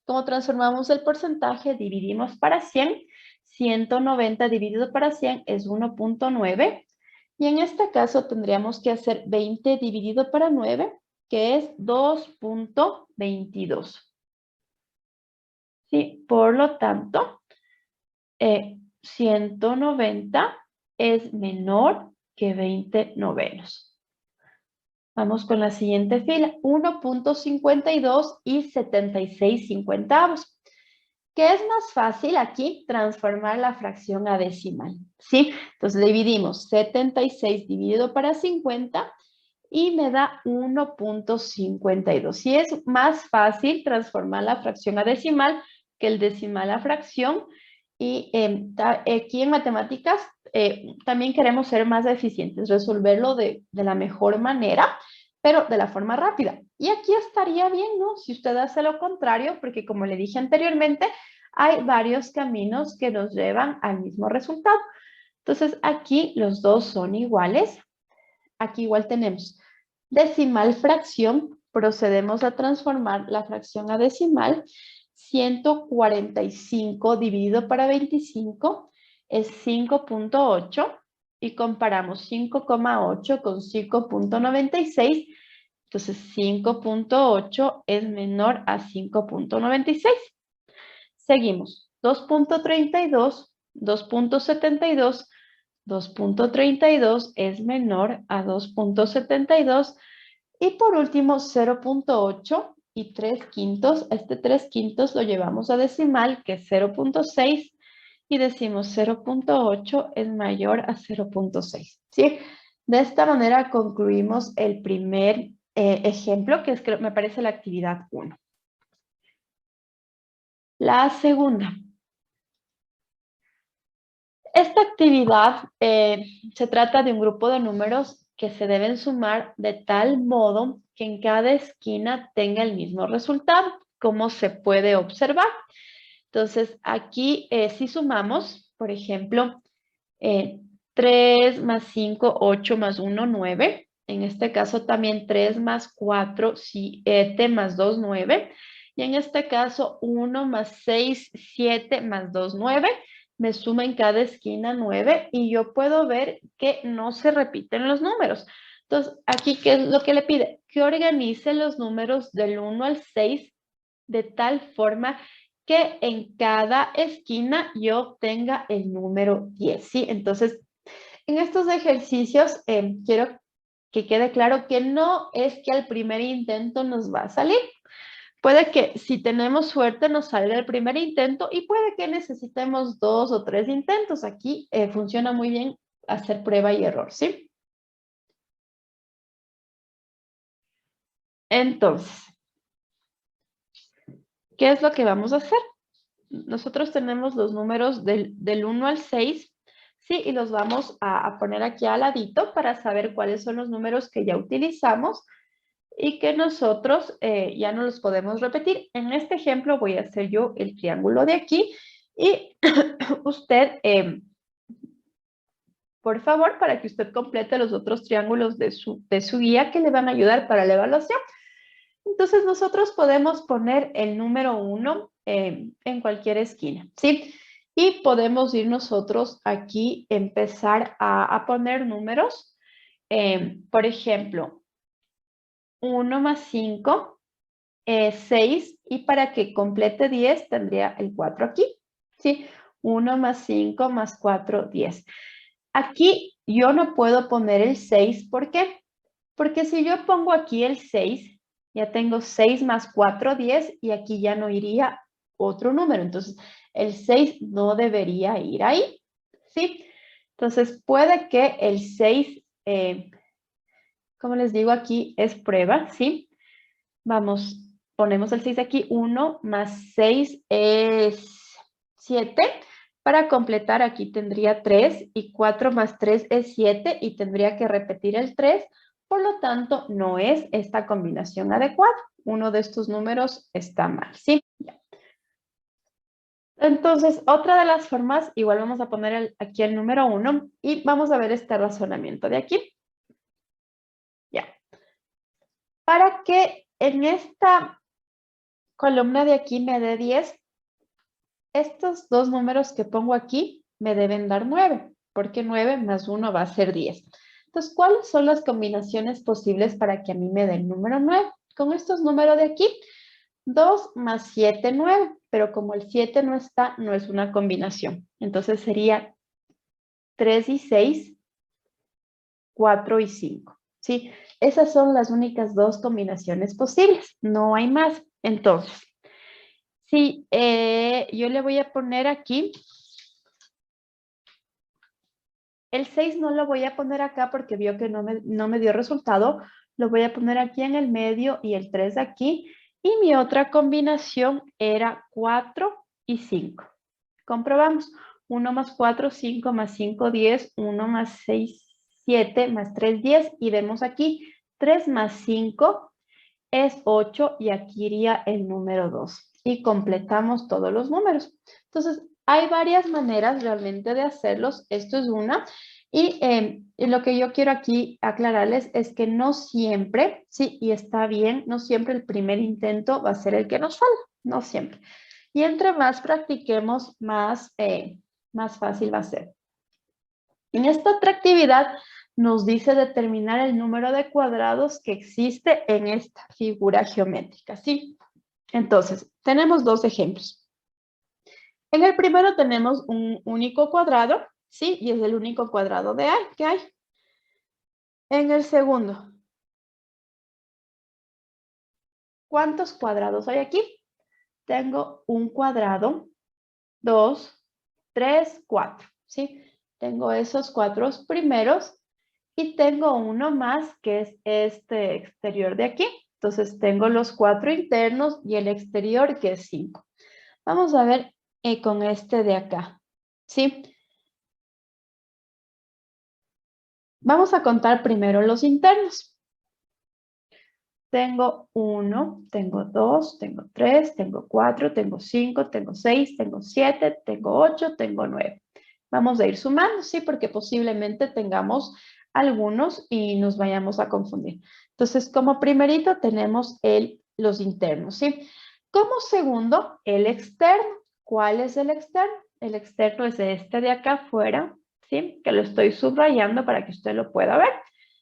¿Cómo transformamos el porcentaje? Dividimos para 100. 190 dividido para 100 es 1.9. Y en este caso tendríamos que hacer 20 dividido para 9, que es 2.22. ¿Sí? Por lo tanto, 190 es menor que 20 novenos. Vamos con la siguiente fila, 1.52 y 76 cincuentavos. ¿Qué es más fácil aquí? Transformar la fracción a decimal, ¿sí? Entonces dividimos 76 dividido para 50 y me da 1.52. Y es más fácil transformar la fracción a decimal que el decimal a fracción. Y aquí en matemáticas también queremos ser más eficientes, resolverlo de la mejor manera, pero de la forma rápida. Y aquí estaría bien, ¿no? Si usted hace lo contrario, porque como le dije anteriormente, hay varios caminos que nos llevan al mismo resultado. Entonces aquí los dos son iguales. Aquí igual tenemos decimal fracción. Procedemos a transformar la fracción a decimal. 145 dividido para 25 es 5.8 y comparamos 5,8 con 5.96. Entonces 5.8 es menor a 5.96. Seguimos. 2.32, 2.72, 2.32 es menor a 2.72. Y por último, 0.8 y 3 quintos. Este 3 quintos lo llevamos a decimal, que es 0.6. Y decimos 0.8 es mayor a 0.6. ¿Sí? De esta manera concluimos el primer ejemplo, que es que me parece la actividad 1. La segunda. Esta actividad se trata de un grupo de números que se deben sumar de tal modo que en cada esquina tenga el mismo resultado, como se puede observar. Entonces, aquí si sumamos, por ejemplo, 3 más 5, 8 más 1, 9. En este caso también 3 más 4, 7 más 2, 9. Y en este caso 1 más 6, 7 más 2, 9. Me suma en cada esquina 9 y yo puedo ver que no se repiten los números. Entonces, aquí, ¿qué es lo que le pide? Que organice los números del 1 al 6 de tal forma que en cada esquina yo tenga el número 10, ¿sí? Entonces, en estos ejercicios quiero que quede claro que no es que al primer intento nos va a salir. Puede que si tenemos suerte nos salga el primer intento y puede que necesitemos 2 o 3 intentos. Aquí funciona muy bien hacer prueba y error, ¿sí? Entonces, ¿qué es lo que vamos a hacer? Nosotros tenemos los números del 1 al 6, ¿sí? Y los vamos a poner aquí al ladito para saber cuáles son los números que ya utilizamos y que nosotros ya no los podemos repetir. En este ejemplo voy a hacer yo el triángulo de aquí y usted, por favor, para que usted complete los otros triángulos de su guía que le van a ayudar para la evaluación. Entonces nosotros podemos poner el número 1 en cualquier esquina, ¿sí? Y podemos ir nosotros aquí, empezar a poner números. Por ejemplo, 1 más 5, 6, y para que complete 10 tendría el 4 aquí, ¿sí? 1 más 5 más 4, 10. Aquí yo no puedo poner el 6, ¿por qué? Porque si yo pongo aquí el 6, ya tengo 6 más 4, 10, y aquí ya no iría otro número. Entonces, el 6 no debería ir ahí, ¿sí? Entonces, puede que el 6, como les digo aquí, es prueba, ¿sí? Vamos, ponemos el 6 aquí. 1 más 6 es 7. Para completar, aquí tendría 3 y 4 más 3 es 7 y tendría que repetir el 3. Por lo tanto, no es esta combinación adecuada. Uno de estos números está mal, ¿sí? Entonces, otra de las formas, igual vamos a poner aquí el número 1 y vamos a ver este razonamiento de aquí. Ya. Para que en esta columna de aquí me dé 10, estos dos números que pongo aquí me deben dar 9, porque 9 más 1 va a ser 10. Entonces, ¿cuáles son las combinaciones posibles para que a mí me dé el número 9? Con estos números de aquí, 2 más 7, 9, pero como el 7 no está, no es una combinación. Entonces sería 3 y 6, 4 y 5, ¿sí? Esas son las únicas dos combinaciones posibles, no hay más. Entonces, sí, yo le voy a poner aquí, el 6 no lo voy a poner acá porque vio que no me dio resultado, lo voy a poner aquí en el medio y el 3 aquí, y mi otra combinación era 4 y 5. Comprobamos, 1 más 4, 5 más 5, 10, 1 más 6, 7, más 3, 10, y vemos aquí, 3 más 5 es 8 y aquí iría el número 2. Y completamos todos los números. Entonces, hay varias maneras realmente de hacerlos. Esto es una. Y lo que yo quiero aquí aclararles es que no siempre, sí, y está bien, no siempre el primer intento va a ser el que nos salga. No siempre. Y entre más practiquemos, más fácil va a ser. En esta otra actividad nos dice determinar el número de cuadrados que existe en esta figura geométrica, ¿sí? Entonces, tenemos dos ejemplos. En el primero tenemos un único cuadrado, ¿sí? Y es el único cuadrado que hay. En el segundo, ¿cuántos cuadrados hay aquí? Tengo un cuadrado, 2, 3, 4, ¿sí? Tengo esos 4 primeros y tengo uno más que es este exterior de aquí. Entonces tengo los 4 internos y el exterior que es 5. Vamos a ver con este de acá, ¿sí? Vamos a contar primero los internos. Tengo 1, tengo 2, tengo 3, tengo 4, tengo 5, tengo 6, tengo 7, tengo 8, tengo 9. Vamos a ir sumando, ¿sí? Porque posiblemente tengamos algunos y nos vayamos a confundir. Entonces, como primerito tenemos los internos, ¿sí? Como segundo, el externo. ¿Cuál es el externo? El externo es este de acá afuera, ¿sí? Que lo estoy subrayando para que usted lo pueda ver.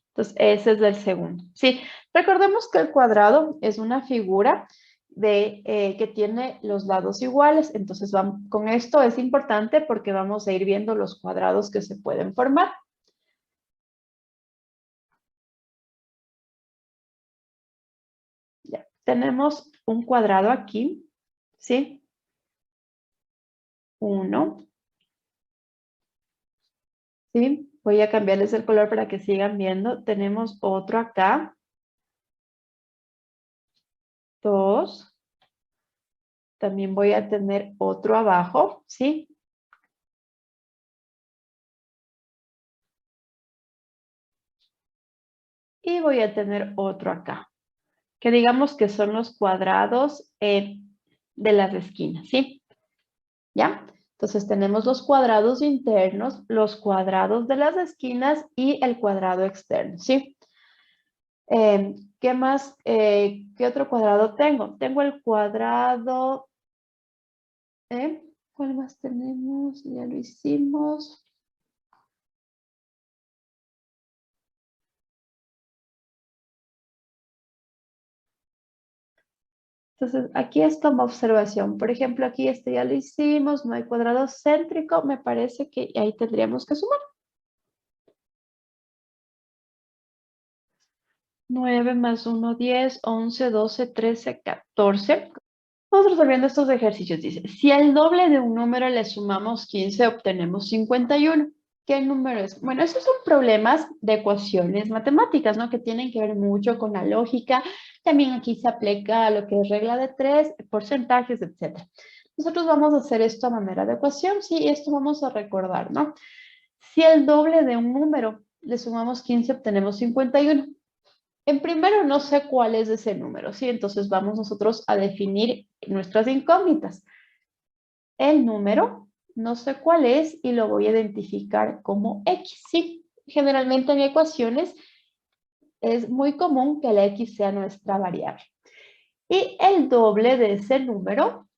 Entonces, ese es el segundo, ¿sí? Recordemos que el cuadrado es una figura que tiene los lados iguales. Entonces, con esto es importante porque vamos a ir viendo los cuadrados que se pueden formar. Ya, tenemos un cuadrado aquí, ¿sí? 1, ¿sí? Voy a cambiarles el color para que sigan viendo. Tenemos otro acá. 2. También voy a tener otro abajo, ¿sí? Y voy a tener otro acá, que digamos que son los cuadrados de las esquinas, ¿sí? ¿Ya? Entonces tenemos los cuadrados internos, los cuadrados de las esquinas y el cuadrado externo, ¿sí? ¿Qué más? ¿Qué otro cuadrado tengo? Tengo el cuadrado, ¿cuál más tenemos? Ya lo hicimos. Entonces, aquí es como observación. Por ejemplo, aquí este ya lo hicimos, no hay cuadrado céntrico, me parece que ahí tendríamos que sumar. 9 más 1, 10, 11, 12, 13, 14. Vamos resolviendo estos ejercicios. Dice, si al doble de un número le sumamos 15, obtenemos 51. ¿Qué número es? Bueno, esos son problemas de ecuaciones matemáticas, ¿no? Que tienen que ver mucho con la lógica. También aquí se aplica a lo que es regla de 3, porcentajes, etc. Nosotros vamos a hacer esto a manera de ecuación. Sí, esto vamos a recordar, ¿no? Si el doble de un número le sumamos 15, obtenemos 51. En primero no sé cuál es ese número, ¿sí? Entonces vamos nosotros a definir nuestras incógnitas. El número, no sé cuál es y lo voy a identificar como X, ¿sí? Generalmente en ecuaciones es muy común que la X sea nuestra variable. Y el doble de ese número,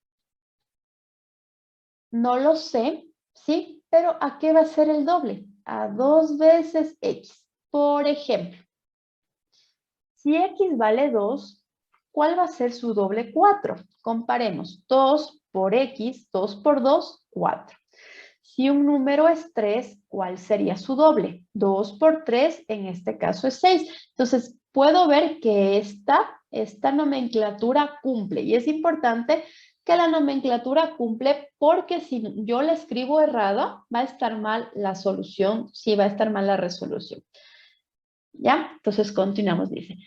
no lo sé, ¿sí? Pero ¿a qué va a ser el doble? A 2 veces X. Por ejemplo, si X vale 2, ¿cuál va a ser su doble? 4. Comparemos 2 por X, 2 por 2, 4. Si un número es 3, ¿cuál sería su doble? 2 por 3, en este caso es 6. Entonces, puedo ver que esta nomenclatura cumple. Y es importante que la nomenclatura cumple porque si yo la escribo errada, va a estar mal la solución, sí va a estar mal la resolución. ¿Ya? Entonces continuamos, dice.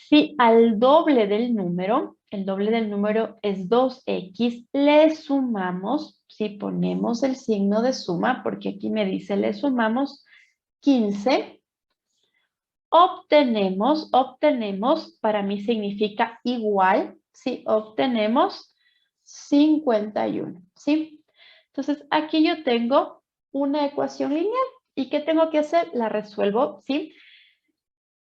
Si al doble del número, el doble del número es 2x, le sumamos, si ponemos el signo de suma, porque aquí me dice le sumamos 15, obtenemos, para mí significa igual, ¿sí? Obtenemos 51, ¿sí? Entonces aquí yo tengo una ecuación lineal. ¿Y qué tengo que hacer? La resuelvo, ¿sí?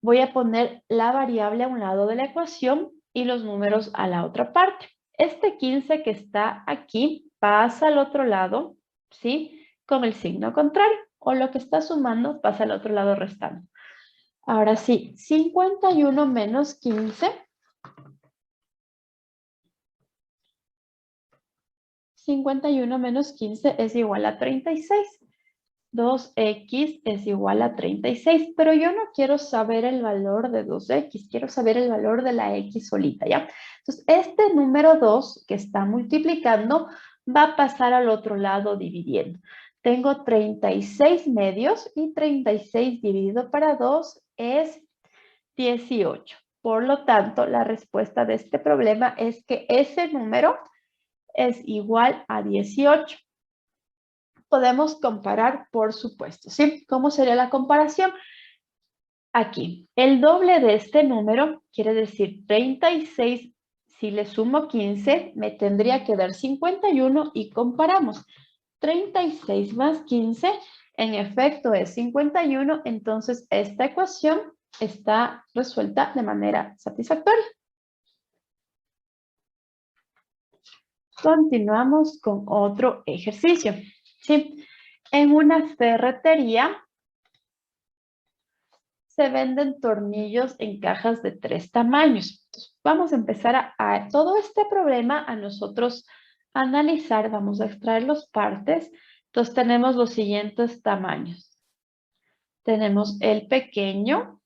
Voy a poner la variable a un lado de la ecuación y los números a la otra parte. Este 15 que está aquí pasa al otro lado, ¿sí? Con el signo contrario. O lo que está sumando pasa al otro lado restando. Ahora sí, 51 menos 15. 51 menos 15 es igual a 36. 2x es igual a 36, pero yo no quiero saber el valor de 2x, quiero saber el valor de la x solita, ¿ya? Entonces, este número 2 que está multiplicando va a pasar al otro lado dividiendo. Tengo 36 medios y 36 dividido para 2 es 18. Por lo tanto, la respuesta de este problema es que ese número es igual a 18. Podemos comparar, por supuesto, ¿sí? ¿Cómo sería la comparación? aquí. El doble de este número quiere decir 36. Si le sumo 15, me tendría que dar 51 y comparamos. 36 más 15, en efecto es 51, entonces esta ecuación está resuelta de manera satisfactoria. Continuamos con otro ejercicio. ¿Sí? En una ferretería se venden tornillos en cajas de 3 tamaños. Entonces, vamos a empezar a todo este problema a nosotros analizar. Vamos a extraer las partes. Entonces tenemos los siguientes tamaños. Tenemos el pequeño,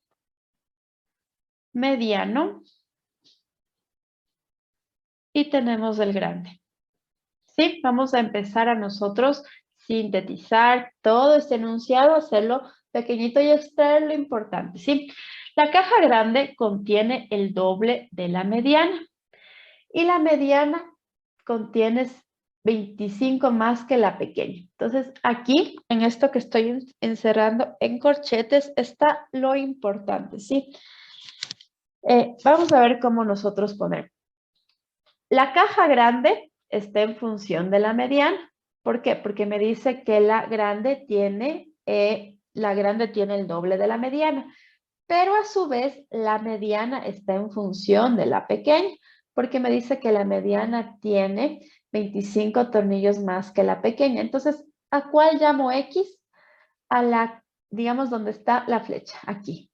mediano y tenemos el grande. ¿Sí? Vamos a empezar a nosotros sintetizar todo este enunciado, hacerlo pequeñito y extraer lo importante, ¿sí? La caja grande contiene el doble de la mediana y la mediana contiene 25 más que la pequeña. Entonces, aquí, en esto que estoy encerrando en corchetes, está lo importante, ¿sí? Vamos a ver cómo nosotros poner. La caja grande está en función de la mediana. ¿Por qué? Porque me dice que la grande tiene el doble de la mediana. Pero a su vez, la mediana está en función de la pequeña, porque me dice que la mediana tiene 25 tornillos más que la pequeña. Entonces, ¿a cuál llamo X? A la, digamos, donde está la flecha, aquí.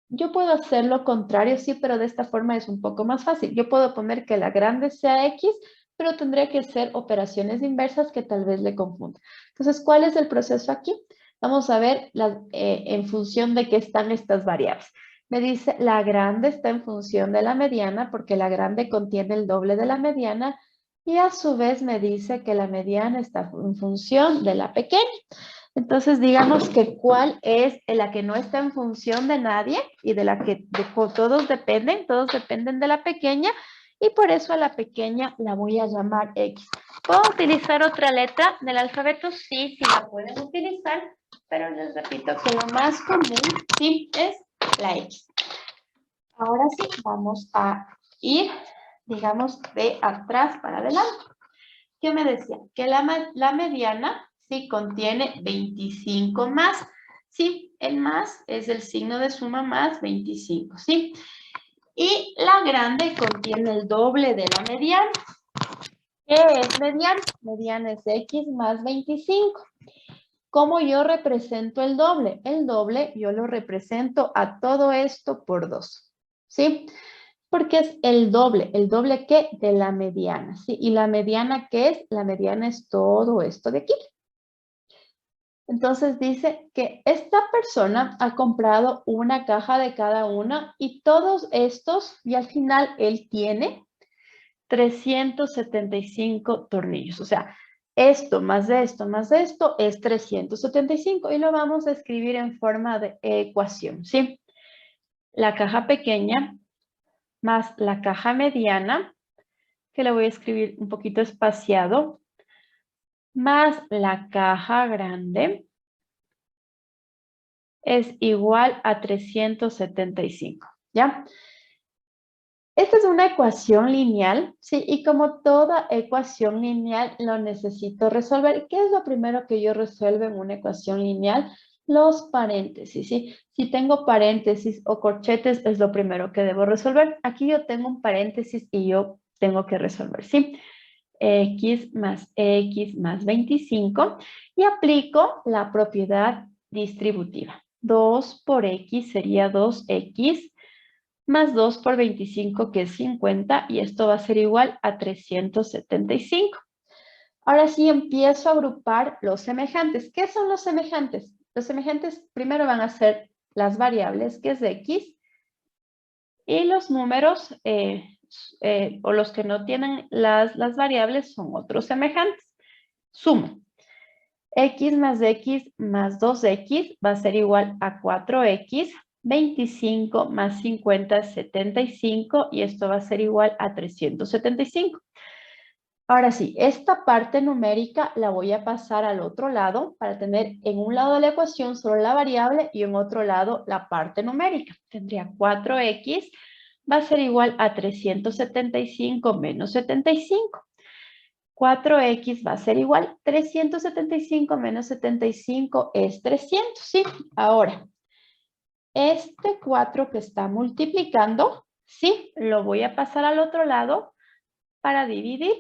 Yo puedo hacer lo contrario, sí, pero de esta forma es un poco más fácil. Yo puedo poner que la grande sea X, pero tendría que ser operaciones inversas que tal vez le confundan. Entonces, ¿cuál es el proceso aquí? Vamos a ver en función de qué están estas variables. Me dice la grande está en función de la mediana porque la grande contiene el doble de la mediana y a su vez me dice que la mediana está en función de la pequeña. Entonces, digamos que cuál es la que no está en función de nadie y de la que todos dependen de la pequeña y por eso a la pequeña la voy a llamar X. ¿Puedo utilizar otra letra del alfabeto? Sí, sí la pueden utilizar, pero les repito que lo más común sí es la X. Ahora sí, vamos a ir, digamos, de atrás para adelante. ¿Qué me decía? Que la mediana sí contiene 25 más. Sí, el más es el signo de suma más 25, ¿sí? Y la grande contiene el doble de la mediana. ¿Qué es mediana? Mediana es X más 25. ¿Cómo yo represento el doble? El doble yo lo represento a todo esto por 2, ¿sí? Porque es el doble ¿qué? De la mediana, ¿sí? ¿Y la mediana qué es? La mediana es todo esto de aquí. Entonces dice que esta persona ha comprado una caja de cada una y todos estos, y al final él tiene 375 tornillos. O sea, esto más de esto más de esto es 375 y lo vamos a escribir en forma de ecuación, ¿sí? La caja pequeña más la caja mediana, que la voy a escribir un poquito espaciado, más la caja grande, es igual a 375, ¿ya? Esta es una ecuación lineal, ¿sí? Y como toda ecuación lineal, lo necesito resolver. ¿Qué es lo primero que yo resuelvo en una ecuación lineal? Los paréntesis, ¿sí? Si tengo paréntesis o corchetes, es lo primero que debo resolver. Aquí yo tengo un paréntesis y yo tengo que resolver, ¿sí? X más 25 y aplico la propiedad distributiva. 2 por X sería 2X más 2 por 25 que es 50 y esto va a ser igual a 375. Ahora sí empiezo a agrupar los semejantes. ¿Qué son los semejantes? Los semejantes primero van a ser las variables, que es X, y los números o los que no tienen las variables son otros semejantes. Sumo. X más 2X va a ser igual a 4X. 25 más 50 es 75 y esto va a ser igual a 375. Ahora sí, esta parte numérica la voy a pasar al otro lado para tener en un lado de la ecuación solo la variable y en otro lado la parte numérica. Tendría 4x va a ser igual a 375 menos 75. 4x va a ser igual, 375 menos 75 es 300, ¿sí? Ahora, este 4 que está multiplicando, sí, lo voy a pasar al otro lado para dividir.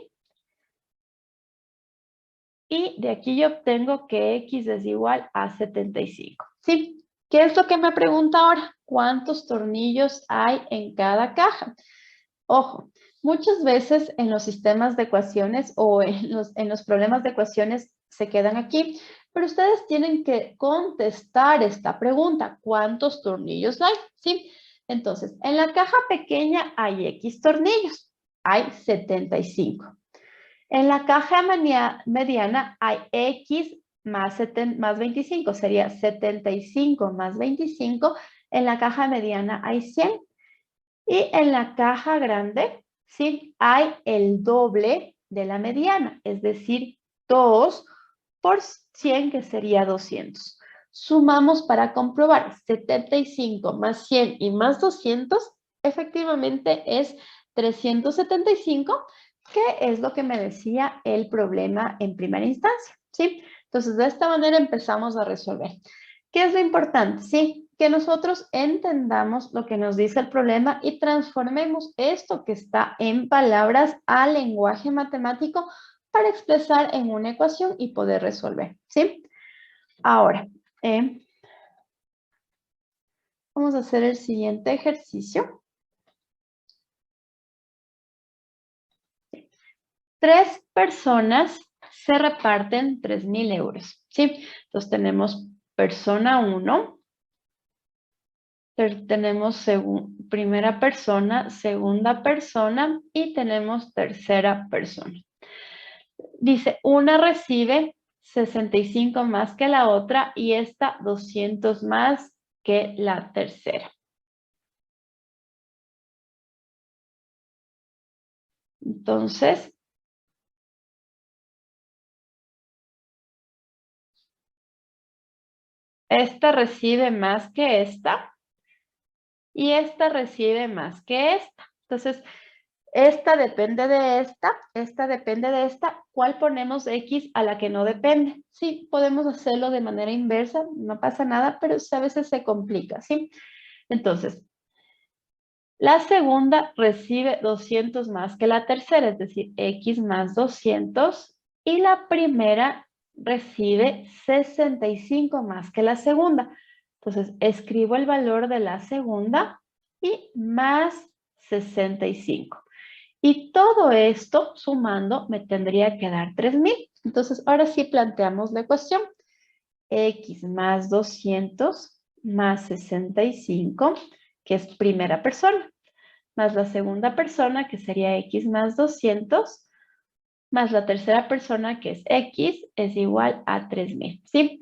Y de aquí yo obtengo que x es igual a 75, ¿sí? ¿Qué es lo que me pregunta ahora? ¿Cuántos tornillos hay en cada caja? Ojo, muchas veces en los sistemas de ecuaciones o en los problemas de ecuaciones se quedan aquí, pero ustedes tienen que contestar esta pregunta. ¿Cuántos tornillos hay? ¿Sí? Entonces, en la caja pequeña hay X tornillos. Hay 75. En la caja mediana hay X más 25. Sería 75 más 25. En la caja mediana hay 100. Y en la caja grande, sí, hay el doble de la mediana, es decir, 2 por 100, que sería 200. Sumamos para comprobar 75 más 100 y más 200, efectivamente es 375, que es lo que me decía el problema en primera instancia, ¿sí? Entonces, de esta manera empezamos a resolver. ¿Qué es lo importante? Sí, que nosotros entendamos lo que nos dice el problema y transformemos esto que está en palabras al lenguaje matemático para expresar en una ecuación y poder resolver, ¿sí? Ahora, vamos a hacer el siguiente ejercicio. 3 personas se reparten 3.000 euros, ¿sí? Entonces tenemos persona 1, tenemos primera persona, segunda persona y tenemos tercera persona. Dice, una recibe 65 más que la otra y esta 200 más que la tercera. Entonces, esta recibe más que esta y esta recibe más que esta. Entonces, esta depende de esta depende de esta. ¿Cuál ponemos X a la que no depende? Sí, podemos hacerlo de manera inversa, no pasa nada, pero a veces se complica, ¿sí? Entonces, la segunda recibe 200 más que la tercera, es decir, X más 200, y la primera recibe 65 más que la segunda. Entonces, escribo el valor de la segunda y más 65. Y todo esto sumando me tendría que dar 3.000. Entonces, ahora sí planteamos la ecuación. X más 200 más 65, que es primera persona, más la segunda persona, que sería X más 200, más la tercera persona, que es X, es igual a 3.000, ¿sí?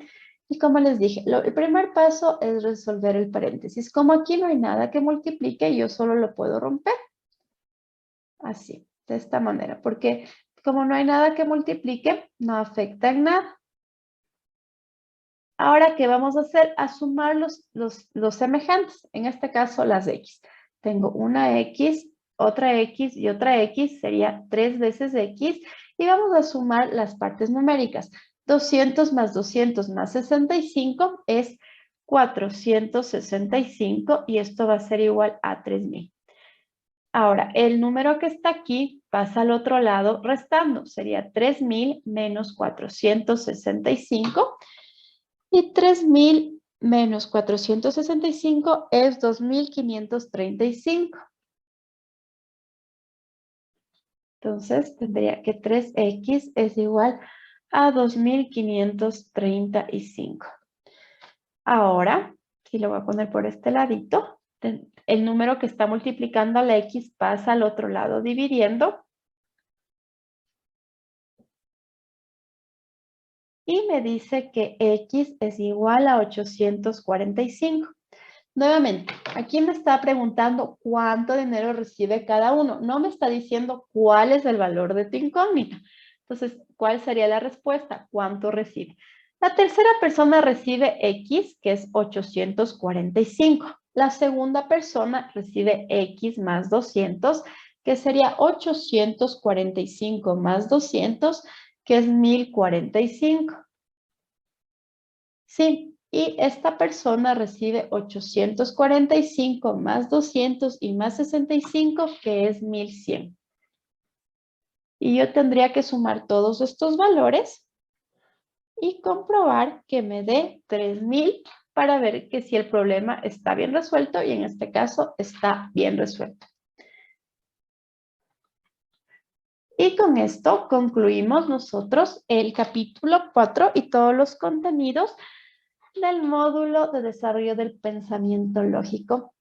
Y como les dije, el primer paso es resolver el paréntesis. Como aquí no hay nada que multiplique, yo solo lo puedo romper. Así, de esta manera, porque como no hay nada que multiplique, no afecta en nada. Ahora, ¿qué vamos a hacer? A sumar los semejantes, en este caso las X. Tengo una X, otra X y otra X, sería 3 veces X, y vamos a sumar las partes numéricas. 200 más 200 más 65 es 465, y esto va a ser igual a 3.000. Ahora, el número que está aquí pasa al otro lado restando. Sería 3.000 menos 465. Y 3.000 menos 465 es 2.535. Entonces, tendría que 3x es igual a 2.535. Ahora, si lo voy a poner por este ladito, el número que está multiplicando a la x pasa al otro lado dividiendo. Y me dice que x es igual a 845. Nuevamente, aquí me está preguntando cuánto dinero recibe cada uno. No me está diciendo cuál es el valor de tu incógnita. Entonces, ¿cuál sería la respuesta? ¿Cuánto recibe? La tercera persona recibe X, que es 845. La segunda persona recibe X más 200, que sería 845 más 200, que es 1045. Sí, y esta persona recibe 845 más 200 y más 65, que es 1100. Y yo tendría que sumar todos estos valores y comprobar que me dé 3000 para ver que si el problema está bien resuelto y en este caso está bien resuelto. Y con esto concluimos nosotros el capítulo 4 y todos los contenidos del módulo de desarrollo del pensamiento lógico.